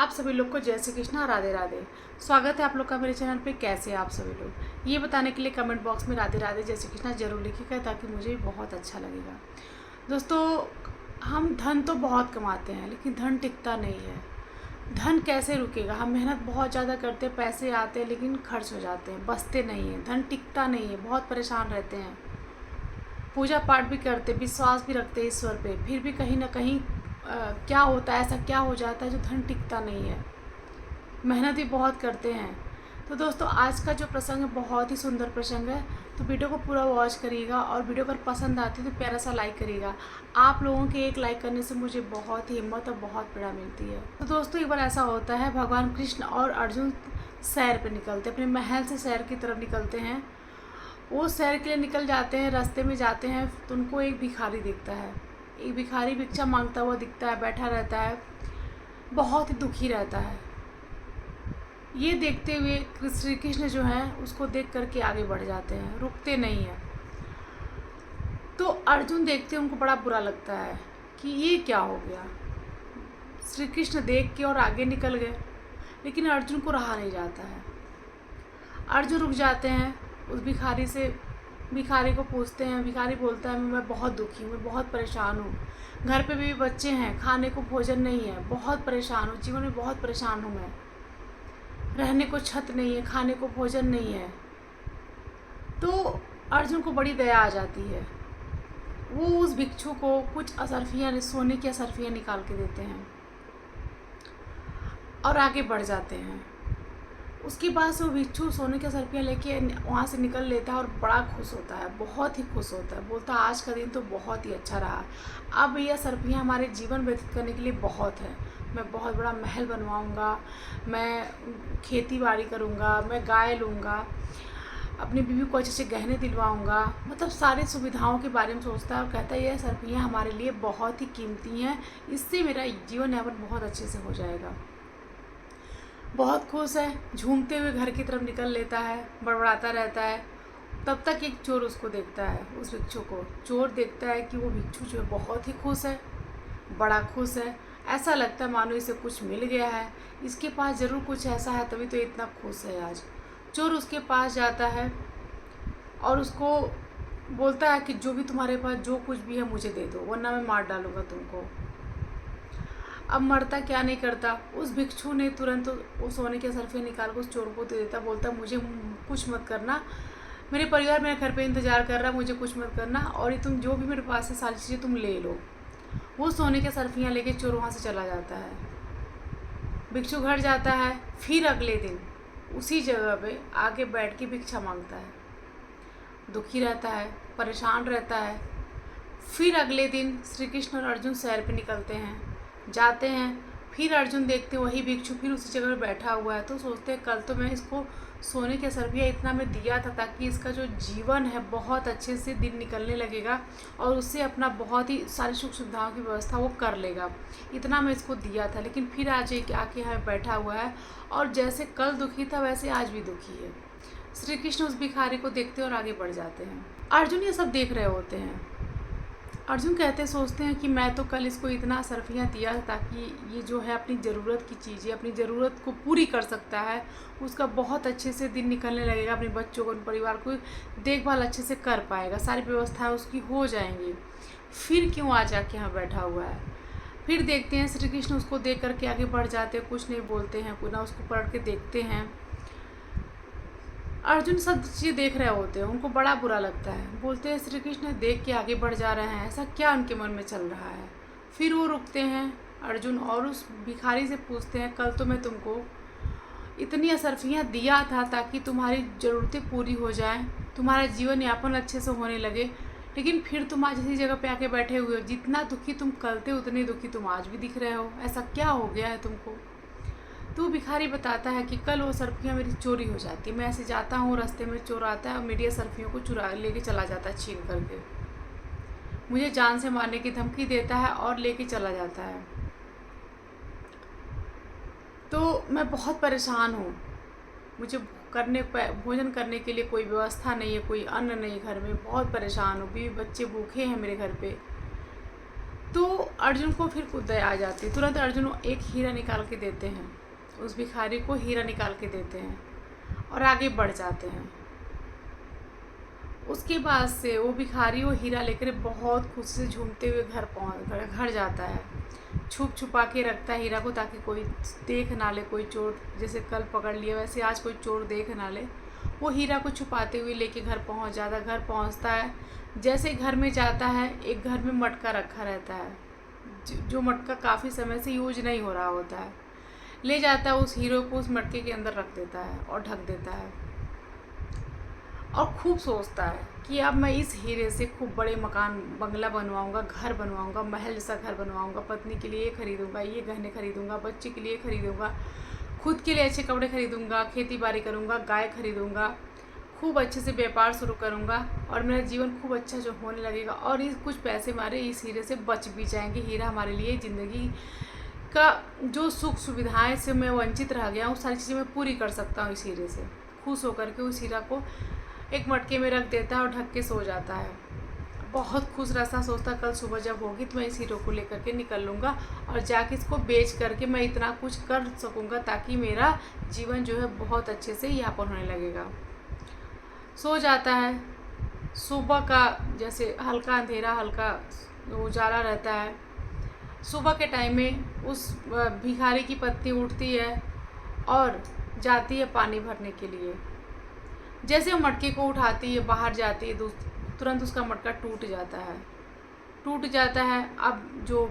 आप सभी लोग को जय श्री कृष्णा, राधे राधे। स्वागत है आप लोग का मेरे चैनल पे। कैसे हैं आप सभी लोग, ये बताने के लिए कमेंट बॉक्स में राधे राधे जय श्री कृष्णा जरूर लिखिएगा, ताकि मुझे बहुत अच्छा लगेगा। दोस्तों, हम धन तो बहुत कमाते हैं, लेकिन धन टिकता नहीं है। धन कैसे रुकेगा? हम मेहनत बहुत ज़्यादा करते हैं, पैसे आते हैं, लेकिन खर्च हो जाते हैं, बचते नहीं हैं। धन टिकता नहीं है, बहुत परेशान रहते हैं। पूजा पाठ भी करते, विश्वास भी रखते हैं ईश्वर पे, फिर भी कहीं ना कहीं क्या होता है, ऐसा क्या हो जाता है जो धन टिकता नहीं है। मेहनत भी बहुत करते हैं। तो दोस्तों, आज का जो प्रसंग है बहुत ही सुंदर प्रसंग है, तो वीडियो को पूरा वॉच करिएगा। और वीडियो अगर पसंद आती है तो प्यारा सा लाइक करिएगा। आप लोगों के एक लाइक करने से मुझे बहुत ही हिम्मत और बहुत प्रेरणा मिलती है। तो दोस्तों, एक बार ऐसा होता है, भगवान कृष्ण और अर्जुन सैर पे निकलते, अपने महल से सैर की तरफ निकलते हैं। वो सैर के लिए निकल जाते हैं, रास्ते में जाते हैं तो उनको एक भिखारी दिखता है। एक भिखारी भिक्षा मांगता हुआ दिखता है, बैठा रहता है, बहुत ही दुखी रहता है। ये देखते हुए श्री कृष्ण जो है उसको देख करके आगे बढ़ जाते हैं, रुकते नहीं हैं। तो अर्जुन देखते उनको बड़ा बुरा लगता है कि ये क्या हो गया। श्री कृष्ण देख के और आगे निकल गए, लेकिन अर्जुन को रहा नहीं जाता है। अर्जुन रुक जाते हैं, उस भिखारी को पूछते हैं। भिखारी बोलता है, मैं बहुत दुखी हूँ, मैं बहुत परेशान हूँ, घर पे भी बच्चे हैं, खाने को भोजन नहीं है, बहुत परेशान हूँ, जीवन में बहुत परेशान हूँ मैं, रहने को छत नहीं है, खाने को भोजन नहीं है। तो अर्जुन को बड़ी दया आ जाती है। वो उस भिक्षु को कुछ असरफियाँ, सोने की असरफियाँ निकाल के देते हैं और आगे बढ़ जाते हैं। उसके बाद से वो भिक्षु सोने की असरफियाँ लेके वहाँ से निकल लेता है और बड़ा खुश होता है, बहुत ही खुश होता है। बोलता है, आज का दिन तो बहुत ही अच्छा रहा। अब ये असरफियाँ हमारे जीवन व्यतीत करने के लिए बहुत है। मैं बहुत बड़ा महल बनवाऊँगा, मैं खेती बाड़ी करूँगा, मैं गाय लूँगा, अपनी बीवी को अच्छे से गहने दिलवाऊँगा। मतलब सारी सुविधाओं के बारे में सोचता है और कहता है, ये सरफियाँ हमारे लिए बहुत ही कीमती हैं, इससे मेरा जीवन यापन बहुत अच्छे से हो जाएगा। बहुत खुश है, झूमते हुए घर की तरफ निकल लेता है, बड़बड़ाता रहता है। तब तक एक चोर उसको देखता है, उस भिक्षु को। चोर देखता है कि वो भिक्षु जो है बहुत ही खुश है, बड़ा खुश है। ऐसा लगता है मानो इसे कुछ मिल गया है, इसके पास ज़रूर कुछ ऐसा है, तभी तो इतना खुश है आज। चोर उसके पास जाता है और उसको बोलता है कि जो भी तुम्हारे पास जो कुछ भी है मुझे दे दो, वरना मैं मार डालूँगा तुमको। अब मरता क्या नहीं करता, उस भिक्षु ने तुरंत उस सोने के सरफे निकाल कर उस चोर को दे देता। बोलता, मुझे कुछ मत करना, मेरे परिवार मेरे घर पे इंतज़ार कर रहा, मुझे कुछ मत करना, और ये तुम जो भी मेरे पास है सारी चीज़ें तुम ले लो। वो सोने के सरफियाँ लेके चोर वहाँ से चला जाता है। भिक्षु घर जाता है, फिर अगले दिन उसी जगह पे आके बैठ के भिक्षा मांगता है। दुखी रहता है, परेशान रहता है। फिर अगले दिन श्री कृष्ण और अर्जुन सैर पे निकलते हैं, जाते हैं। फिर अर्जुन देखते हैं वही भिक्षु फिर उसी जगह पर बैठा हुआ है। तो सोचते हैं, कल तो मैं इसको सोने के सरफिया इतना मैं दिया था, ताकि इसका जो जीवन है बहुत अच्छे से दिन निकलने लगेगा और उससे अपना बहुत ही सारी सुख सुविधाओं की व्यवस्था वो कर लेगा। इतना मैं इसको दिया था, लेकिन फिर आज एक आके यहाँ बैठा हुआ है और जैसे कल दुखी था वैसे आज भी दुखी है। श्री कृष्ण उस भिखारी को देखते और आगे बढ़ जाते हैं। अर्जुन ये सब देख रहे होते हैं। अर्जुन सोचते हैं कि मैं तो कल इसको इतना सरफियाँ दिया ताकि ये जो है अपनी ज़रूरत की चीज़ें, अपनी ज़रूरत को पूरी कर सकता है, उसका बहुत अच्छे से दिन निकलने लगेगा, अपने बच्चों को, परिवार को देखभाल अच्छे से कर पाएगा, सारी व्यवस्थाएं उसकी हो जाएंगी। फिर क्यों आ जाके यहाँ बैठा हुआ है? फिर देखते हैं श्री कृष्ण उसको देख करके आगे बढ़ जाते हैं, कुछ नहीं बोलते हैं, ना उसको पलट के देखते हैं। अर्जुन सब चीज़ देख रहे होते हैं, उनको बड़ा बुरा लगता है। बोलते हैं, श्री कृष्ण देख के आगे बढ़ जा रहे हैं, ऐसा क्या उनके मन में चल रहा है? फिर वो रुकते हैं अर्जुन और उस भिखारी से पूछते हैं, कल तो मैं तुमको इतनी असरफियाँ दिया था ताकि तुम्हारी ज़रूरतें पूरी हो जाएं, तुम्हारा जीवन यापन अच्छे से होने लगे, लेकिन फिर तुम आज इसी जगह पे आके बैठे हुए हो। जितना दुखी तुम कल थे उतने दुखी तुम आज भी दिख रहे हो, ऐसा क्या हो गया है तुमको? तो भिखारी बताता है कि कल वो सरफियाँ मेरी चोरी हो जाती है, मैं ऐसे जाता हूँ, रास्ते में चोर आता है और मेरी सरफियों को चुरा लेके चला जाता है, छीन करके मुझे जान से मारने की धमकी देता है और लेके चला जाता है। तो मैं बहुत परेशान हूँ, मुझे भोजन करने के लिए कोई व्यवस्था नहीं है, कोई अन्न नहीं घर में, बहुत परेशान हूँ, बीवी बच्चे भूखे हैं मेरे घर पे। तो अर्जुन को फिर दया आ जाती है। तुरंत अर्जुन एक हीरा निकाल के देते हैं, उस भिखारी को हीरा निकाल के देते हैं और आगे बढ़ जाते हैं। उसके बाद से वो भिखारी वो हीरा लेकर बहुत खुशी से झूमते हुए घर जाता है। छुप छुपा के रखता है हीरा को ताकि कोई देख ना ले, कोई चोर जैसे कल पकड़ लिया वैसे आज कोई चोर देख ना ले। वो हीरा को छुपाते हुए लेके घर पहुंच जाता है। घर पहुंचता है, जैसे घर में जाता है एक घर में मटका रखा रहता है, जो मटका काफ़ी समय से यूज नहीं हो रहा होता है। ले जाता है उस हीरो को, उस मटके के अंदर रख देता है और ढक देता है और खूब सोचता है कि अब मैं इस हीरे से खूब बड़े मकान बंगला बनवाऊंगा, घर बनवाऊंगा, महल जैसा घर बनवाऊंगा, पत्नी के लिए ये खरीदूंगा, ये गहने खरीदूंगा, बच्चे के लिए खरीदूंगा, खुद के लिए अच्छे कपड़े खरीदूंगा, खेती बाड़ी करूंगा, गाय खरीदूंगा, खूब अच्छे से व्यापार शुरू करूंगा और मेरा जीवन खूब अच्छा जो होने लगेगा। और इस कुछ पैसे हमारे इस हीरे से बच भी जाएंगे। हीरा हमारे लिए ज़िंदगी का जो सुख सुविधाएं से मैं वंचित रह गया हूँ सारी चीज़ें मैं पूरी कर सकता हूँ इस हीरे से। खुश होकर के उस हीरा को एक मटके में रख देता है और ढक के सो जाता है। बहुत खुश रहता, सोचता कल सुबह जब होगी तो मैं इस हीरो को लेकर के निकल लूँगा और जाके इसको बेच करके मैं इतना कुछ कर सकूँगा ताकि मेरा जीवन जो है बहुत अच्छे से यापन होने लगेगा। सो जाता है। सुबह का जैसे हल्का अंधेरा, हल्का उजाला रहता है। सुबह के टाइम में उस भिखारी की पत्नी उठती है और जाती है पानी भरने के लिए। जैसे वो मटके को उठाती है, बाहर जाती है, तुरंत उसका मटका टूट जाता है। अब जो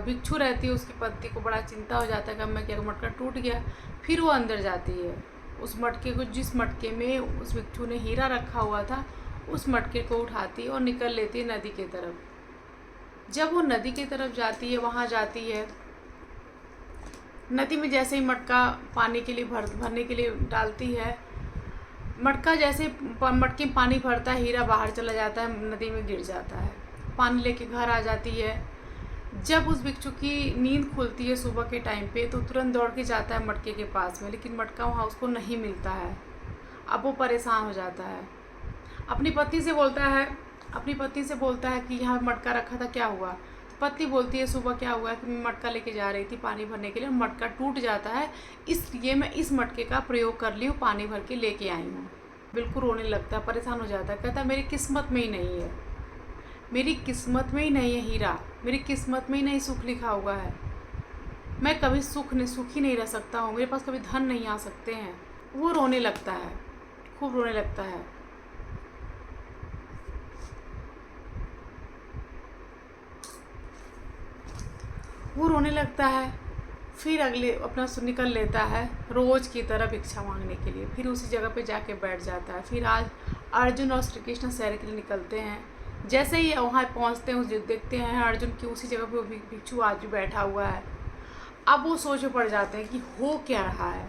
भिक्षु रहती है उसकी पत्नी को बड़ा चिंता हो जाता है कि अब मैं क्या, मटका टूट गया। फिर वो अंदर जाती है, उस मटके को, जिस मटके में उस भिक्षु ने हीरा रखा हुआ था, उस मटके को उठाती है और निकल लेती है नदी की तरफ। जब वो नदी की तरफ जाती है, वहाँ जाती है, नदी में जैसे ही मटका पानी के लिए भरने के लिए डालती है, मटका जैसे मटके में पानी भरता है, हीरा बाहर चला जाता है, नदी में गिर जाता है। पानी लेके घर आ जाती है। जब उस भिक्षु की नींद खुलती है सुबह के टाइम पे तो तुरंत दौड़ के जाता है मटके के पास में, लेकिन मटका वहाँ उसको नहीं मिलता है। अब वो परेशान हो जाता है। अपनी पत्नी से बोलता है कि यहाँ मटका रखा था, क्या हुआ? तो पत्नी बोलती है सुबह क्या हुआ कि मैं मटका लेके जा रही थी पानी भरने के लिए, मटका टूट जाता है, इसलिए मैं इस मटके का प्रयोग कर ली हूँ, पानी भर के लेके आई हूँ। बिल्कुल रोने लगता है, परेशान हो जाता है, कहता है मेरी किस्मत में ही नहीं है, मेरी किस्मत में ही नहीं है हीरा, मेरी किस्मत में ही नहीं सुख लिखा हुआ है, मैं कभी सुखी नहीं रह सकता हूँ, मेरे पास कभी धन नहीं आ सकते हैं। वो रोने लगता है, खूब रोने लगता है। फिर अगले अपना निकल लेता है रोज़ की तरह भिक्षा मांगने के लिए। फिर उसी जगह पे जाके बैठ जाता है। फिर आज अर्जुन और श्री कृष्ण सैर के लिए निकलते हैं। जैसे ही वहाँ पहुँचते हैं, देखते हैं अर्जुन की उसी जगह पे वो भिक्षु आज भी बैठा हुआ है। अब वो सोच में पड़ जाते हैं कि हो क्या रहा है,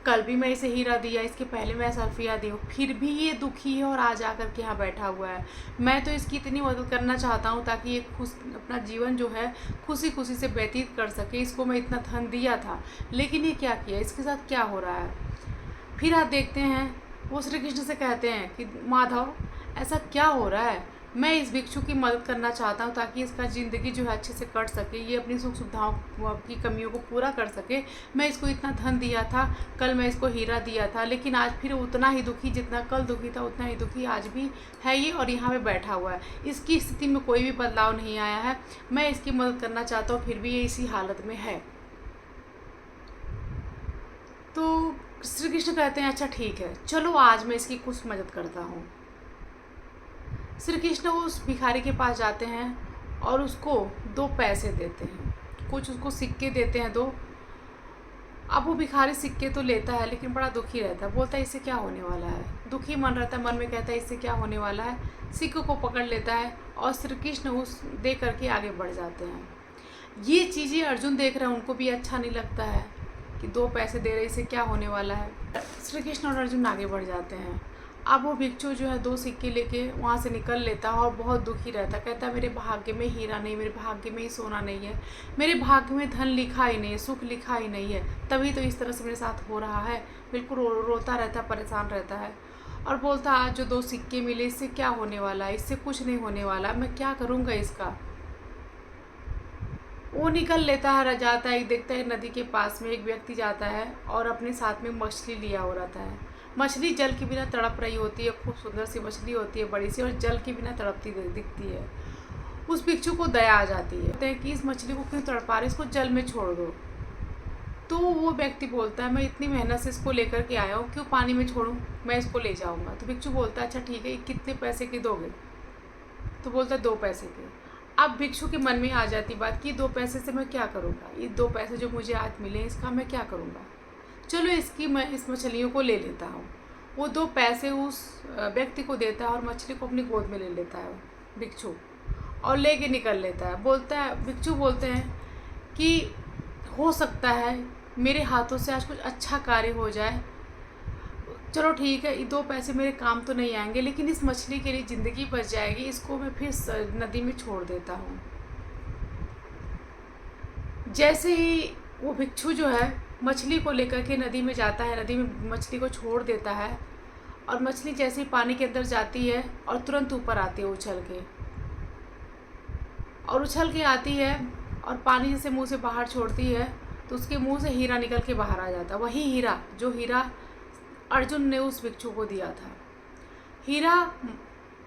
कल भी मैं इसे हीरा दिया, इसके पहले मैं सर्फिया दी हूँ, फिर भी ये दुखी है और आज आकर के यहाँ बैठा हुआ है। मैं तो इसकी इतनी मदद करना चाहता हूँ ताकि ये अपना जीवन जो है खुशी खुशी से व्यतीत कर सके। इसको मैं इतना धन दिया था, लेकिन ये क्या किया, इसके साथ क्या हो रहा है। फिर आप देखते हैं वो श्री कृष्ण से कहते हैं कि माधव ऐसा क्या हो रहा है, मैं इस भिक्षु की मदद करना चाहता हूँ ताकि इसका ज़िंदगी जो है अच्छे से कट सके, ये अपनी सुख सुविधाओं की कमियों को पूरा कर सके। मैं इसको इतना धन दिया था, कल मैं इसको हीरा दिया था, लेकिन आज फिर उतना ही दुखी, जितना कल दुखी था उतना ही दुखी आज भी है ये, और यहाँ पे बैठा हुआ है। इसकी स्थिति में कोई भी बदलाव नहीं आया है। मैं इसकी मदद करना चाहता हूँ, फिर भी ये इसी हालत में है। तो श्री कृष्ण कहते हैं अच्छा ठीक है, चलो आज मैं इसकी कुछ मदद करता हूँ। श्री कृष्ण उस भिखारी के पास जाते हैं और उसको 2 पैसे देते हैं, कुछ उसको सिक्के देते हैं 2। अब वो भिखारी सिक्के तो लेता है लेकिन बड़ा दुखी रहता है, बोलता है इससे क्या होने वाला है, दुखी मन रहता है, मन में कहता है इससे क्या होने वाला है। सिक्कों को पकड़ लेता है और श्री कृष्ण उस दे करके आगे बढ़ जाते हैं। ये चीज़ें अर्जुन देख रहे हैं, उनको भी अच्छा नहीं लगता है कि 2 पैसे दे रहे, इससे क्या होने वाला है। श्री कृष्ण और अर्जुन आगे बढ़ जाते हैं। अब वो भिक्षु जो है 2 सिक्के लेके वहाँ से निकल लेता है और बहुत दुखी रहता है, कहता है मेरे भाग्य में हीरा नहीं, मेरे भाग्य में ही सोना नहीं है, मेरे भाग्य में धन लिखा ही नहीं है, सुख लिखा ही नहीं है, तभी तो इस तरह से मेरे साथ हो रहा है। बिल्कुल रोता रहता है, परेशान रहता है और बोलता आज जो 2 सिक्के मिले इससे क्या होने वाला है, इससे कुछ नहीं होने वाला, मैं क्या करूँगा इसका। वो निकल लेता है, जाता है, देखता है नदी के पास में एक व्यक्ति जाता है और अपने साथ में मछली लिया हो रहता है। मछली जल के बिना तड़प रही होती है, खूब सुंदर सी मछली होती है, बड़ी सी, और जल के बिना तड़पती दिखती है। उस भिक्षु को दया आ जाती है, कहते हैं कि इस मछली को क्यों तड़पा रहे, इसको जल में छोड़ दो। तो वो व्यक्ति बोलता है, मैं इतनी मेहनत से इसको लेकर के आया हूँ, क्यों पानी में छोड़ूं, मैं इसको ले जाऊँगा। तो भिक्षु बोलता है, अच्छा ठीक है, कितने पैसे की दोगे? तो बोलता है 2 पैसे के। अब भिक्षु के मन में आ जाती बात कि 2 पैसे से मैं क्या करूँगा, ये 2 पैसे जो मुझे आज मिले इसका मैं क्या करूँगा, चलो मैं इस मछलियों को ले लेता हूँ। वो 2 पैसे उस व्यक्ति को देता है और मछली को अपनी गोद में ले लेता है भिक्षु, और लेके निकल लेता है। भिक्षु बोलते हैं कि हो सकता है मेरे हाथों से आज कुछ अच्छा कार्य हो जाए, चलो ठीक है, ये 2 पैसे मेरे काम तो नहीं आएंगे, लेकिन इस मछली के लिए ज़िंदगी बच जाएगी, इसको मैं फिर नदी में छोड़ देता हूँ। जैसे ही वो भिक्षु जो है मछली को लेकर के नदी में जाता है, नदी में मछली को छोड़ देता है, और मछली जैसे ही पानी के अंदर जाती है और तुरंत ऊपर आती है उछल के आती है, और पानी जैसे मुंह से बाहर छोड़ती है तो उसके मुंह से हीरा निकल के बाहर आ जाता है। वही हीरा जो हीरा अर्जुन ने उस भिक्षु को दिया था। हीरा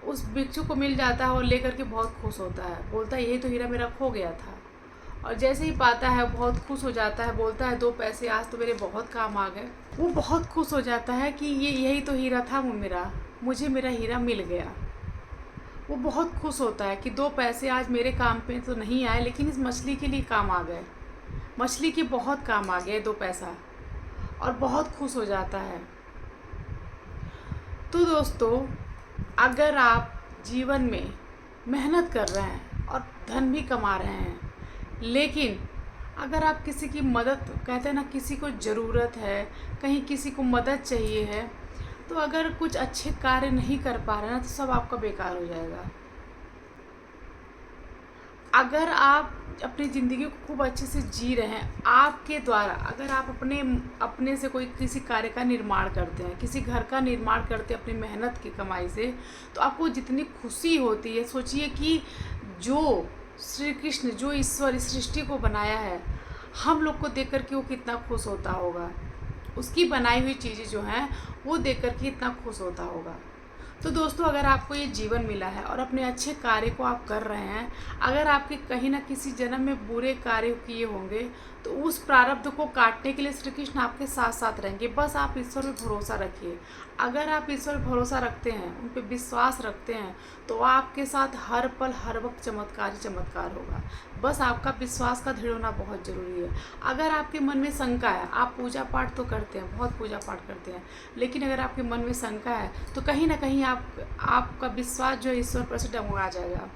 उस भिक्षु को मिल जाता है और लेकर के बहुत खुश होता है, बोलता है यही तो हीरा मेरा खो गया था। और जैसे ही पाता है बहुत खुश हो जाता है, बोलता है 2 पैसे आज तो मेरे बहुत काम आ गए। वो बहुत खुश हो जाता है कि यही तो हीरा था, मुझे मेरा हीरा मिल गया। वो बहुत खुश होता है कि 2 पैसे आज मेरे काम पे तो नहीं आए, लेकिन इस मछली के लिए काम आ गए, मछली के बहुत काम आ गए 2 पैसा, और बहुत खुश हो जाता है। तो दोस्तों, अगर आप जीवन में मेहनत कर रहे हैं और धन भी कमा रहे हैं, लेकिन अगर आप किसी की मदद, कहते हैं ना, किसी को ज़रूरत है, कहीं किसी को मदद चाहिए है, तो अगर कुछ अच्छे कार्य नहीं कर पा रहे हैं तो सब आपका बेकार हो जाएगा। अगर आप अपनी ज़िंदगी को खूब अच्छे से जी रहे हैं, आपके द्वारा अगर आप अपने से कोई किसी कार्य का निर्माण करते हैं, किसी घर का निर्माण करते हैं अपनी मेहनत की कमाई से, तो आपको जितनी खुशी होती है, सोचिए कि जो श्री कृष्ण, जो ईश्वर इस सृष्टि को बनाया है, हम लोग को देख कर के वो कितना खुश होता होगा, उसकी बनाई हुई चीज़ें जो हैं वो देख कर के इतना खुश होता होगा। तो दोस्तों, अगर आपको ये जीवन मिला है और अपने अच्छे कार्य को आप कर रहे हैं, अगर आपके कहीं ना किसी जन्म में बुरे कार्य किए होंगे, तो उस प्रारब्ध को काटने के लिए श्री कृष्ण आपके साथ साथ रहेंगे। बस आप ईश्वर पे भरोसा रखिए। अगर आप ईश्वर पे भरोसा रखते हैं, उन पे विश्वास रखते हैं, तो आपके साथ हर पल हर वक्त चमत्कार ही चमत्कार होगा। बस आपका विश्वास का दृढ़ होना बहुत ज़रूरी है। अगर आपके मन में शंका है, आप पूजा पाठ तो करते हैं, बहुत पूजा पाठ करते हैं, लेकिन अगर आपके मन में शंका है तो कहीं ना कहीं आपका विश्वास जो है ईश्वर पर से डगमगा जाएगा।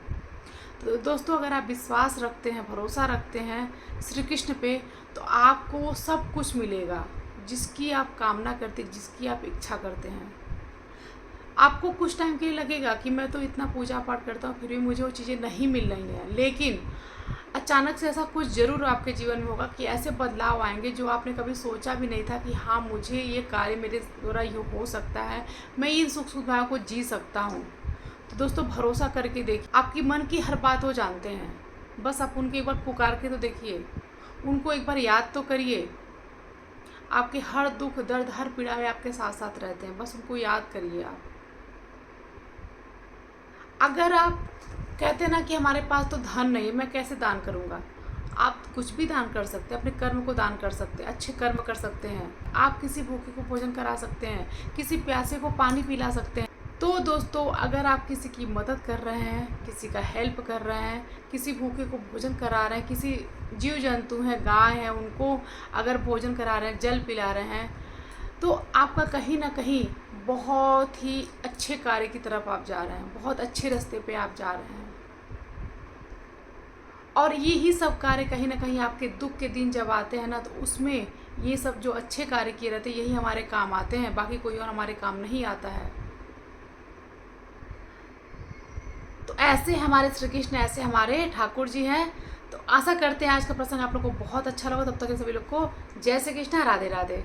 तो दोस्तों, अगर आप विश्वास रखते हैं, भरोसा रखते हैं श्री कृष्ण पे, तो आपको वो सब कुछ मिलेगा जिसकी आप कामना करते, जिसकी आप इच्छा करते हैं। आपको कुछ टाइम के लिए लगेगा कि मैं तो इतना पूजा पाठ करता हूँ फिर भी मुझे वो चीज़ें नहीं मिल रही हैं, लेकिन अचानक से ऐसा कुछ ज़रूर आपके जीवन में होगा कि ऐसे बदलाव आएंगे जो आपने कभी सोचा भी नहीं था कि हाँ, मुझे ये कार्य मेरे द्वारा ये हो सकता है, मैं इन सुख सुविधाओं को जी सकता हूँ। तो दोस्तों, भरोसा करके देखिए, आपकी मन की हर बात वो जानते हैं। बस आप उनके एक बार पुकार के तो देखिए, उनको एक बार याद तो करिए। आपके हर दुख दर्द हर पीड़ा में आपके साथ साथ रहते हैं, बस उनको याद करिए आप। अगर आप कहते हैं ना कि हमारे पास तो धन नहीं है, मैं कैसे दान करूँगा, आप कुछ भी दान कर सकते हैं, अपने कर्म को दान कर सकते हैं, अच्छे कर्म कर सकते हैं, आप किसी भूखे को भोजन करा सकते हैं, किसी प्यासे को पानी पिला सकते हैं। तो दोस्तों, अगर आप किसी की मदद कर रहे हैं, किसी का हेल्प कर रहे हैं, किसी भूखे को भोजन करा रहे हैं, किसी जीव जंतु हैं, गाय हैं, उनको अगर भोजन करा रहे हैं, जल पिला रहे हैं, तो आपका कहीं ना कहीं बहुत ही अच्छे कार्य की तरफ आप जा रहे हैं, बहुत अच्छे रास्ते पे आप जा रहे हैं। और यही सब कार्य कहीं ना कहीं आपके दुख के दिन जब आते हैं ना, तो उसमें ये सब जो अच्छे कार्य किए रहते हैं, यही हमारे काम आते हैं, बाकी कोई और हमारे काम नहीं आता है। तो ऐसे हमारे श्री कृष्ण, ऐसे हमारे ठाकुर जी हैं। तो आशा करते हैं आज का प्रसंग आप लोग को बहुत अच्छा लगा। तब तक के सभी लोग को जय श्री कृष्ण, राधे राधे।